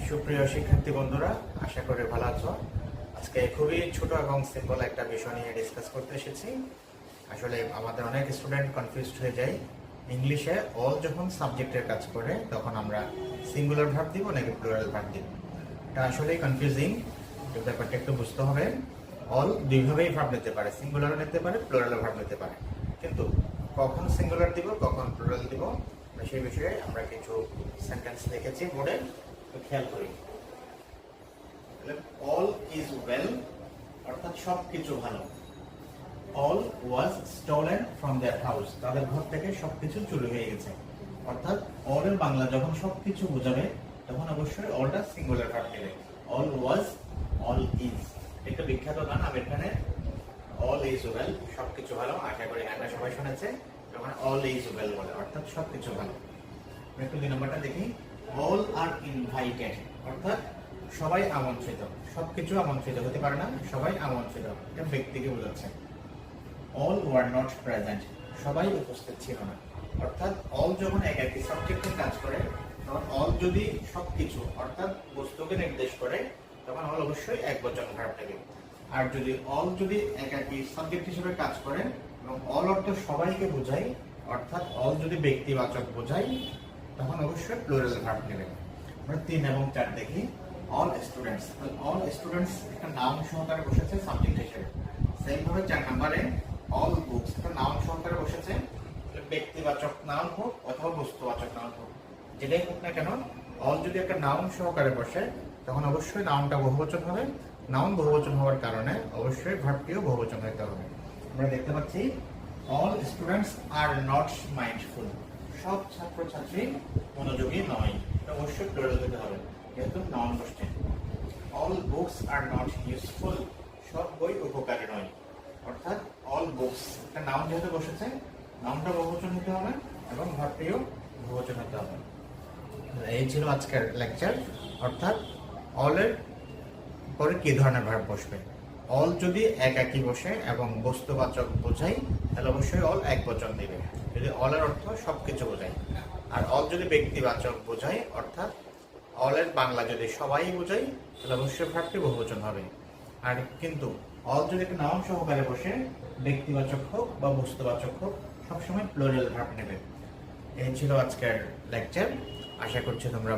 সুপ্রিয় শিক্ষার্থী বন্ধুরা, আশা করি ভালো আছো। আজকে খুবই ছোট এবং সিম্পল একটা বিষয় নিয়ে ডিসকাস করতে এসেছি। আসলে আমাদের অনেক স্টুডেন্ট কনফিউজড হয়ে যায়, ইংলিশে অল যখন সাবজেক্টের কাজ করে তখন আমরা সিঙ্গুলার ভার্ব দিব নাকি প্লুরাল ভার্ব দিব। এটা আসলেই কনফিউজিং, এই ব্যাপারটা একটু বুঝতে হবে। অল দুইভাবেই ভার্ব নিতে পারে, সিঙ্গুলারও নিতে পারে, প্লুরালও ভার্ব নিতে পারে, কিন্তু কখন সিঙ্গুলার দিব কখন প্লুরাল দিব সেই বিষয়ে আমরা কিছু সেন্টেন্স লিখেছি বোর্ডে, তো খেয়াল করি। অল ইজ ওয়েল অর্থাৎ সবকিছু ভালো। All was stolen from their house, তাদের ঘর থেকে সবকিছু চুরি হয়ে গেছে। অর্থাৎ অল এর বাংলা যখন সবকিছু বোঝাবে তখন অবশ্যই অলটা সিঙ্গুলার ভার্ব নেবে। অল ওয়াজ, অল ইজ, একটা বিখ্যাত গান আমির খানের, অল ইজ ওয়েল, সবকিছু ভালো। আশা করি গানটা সবাই শুনেছে। যখন অল ইজ ওয়েল বলে অর্থাৎ সবকিছু ভালো। একটু 2 নম্বরটা দেখি। অল আর ইনভাইটেড অর্থাৎ সবাই আমন্ত্রিত। সবকিছু আমন্ত্রিত হতে পারে না, সবাই আমন্ত্রিত, এটা ব্যক্তিকে বোঝাচ্ছে। অল ওয়ার নট প্রেজেন্ট, সবাই উপস্থিত ছিল না। অর্থাৎ অল যখন একই সাবজেক্টের কাজ করে তখন অল যদি সবকিছু অর্থাৎ বস্তুকে নির্দেশ করে তখন অল অবশ্যই একবচন ভার্ব থাকে। আর যদি অল যদি একই সাবজেক্ট হিসেবে কাজ করে এবং অল অর্থ সবাইকে বোঝায় অর্থাৎ অল যদি ব্যক্তিবাচক বোঝায় তখন অবশ্যই প্লুরাল ভার্ব নেবে। আমরা 3 এবং 4 দেখি। অল স্টুডেন্টস, অল স্টুডেন্টস একটা নাউন সহকারে বসেছে সাবজেক্ট হিসেবে। সেম ভাবে 4 নম্বরে অল বুকস একটা নাউন সহকারে বসেছে, ব্যক্তিবাচক নাউন হোক অথবা বস্তুবাচক নাউন হোক, যেটাই হোক না কেন অল যদি একটা নাউন সহকারে বসে তখন অবশ্যই নাউনটা বহুবচন হবে। নাউন বহুবচন হওয়ার কারণে অবশ্যই ভার্বটিও বহুবচন হতে হবে। আমরা দেখতে পাচ্ছি all students are not mindful, সব ছাত্রছাত্রী মনোযোগী নয়, এটা অবশ্যই প্লুরাল হতে হবে যেহেতু নাউন বসছে। All books are not useful, সব বই উপকারী নয়। অর্থাৎ অল বুকস একটা নাউন যেহেতু বসেছে নাউনটা বহুবচন হতে হবে এবং ভার্বটিও বহুবচন হতে হবে। এই ছিল আজকের লেকচার। অর্থাৎ অল এর পরে কি ধরনের ভার্ব বসবে। অল যদি একাকী বসে এবং বস্তুবাচক বোঝায় তাহলে অবশ্যই অল একবচন দিবে, যদি অল এর অর্থ সবকিছু বোঝায়। আর অল যদি ব্যক্তিবাচক বোঝায় অর্থাৎ অল এর বাংলা যদি সবাই বোঝায় তাহলে অবশ্যই ভার্বটি বহুবচন হবে। আর কিন্তু অল যদি একটা নাউন সহকারে বসে ব্যক্তিবাচক হোক বা বস্তুবাচক হোক সবসময় প্লুরাল ভার্ব নেবে। এই ছিল আজকের লেকচার, আশা করছি তোমরা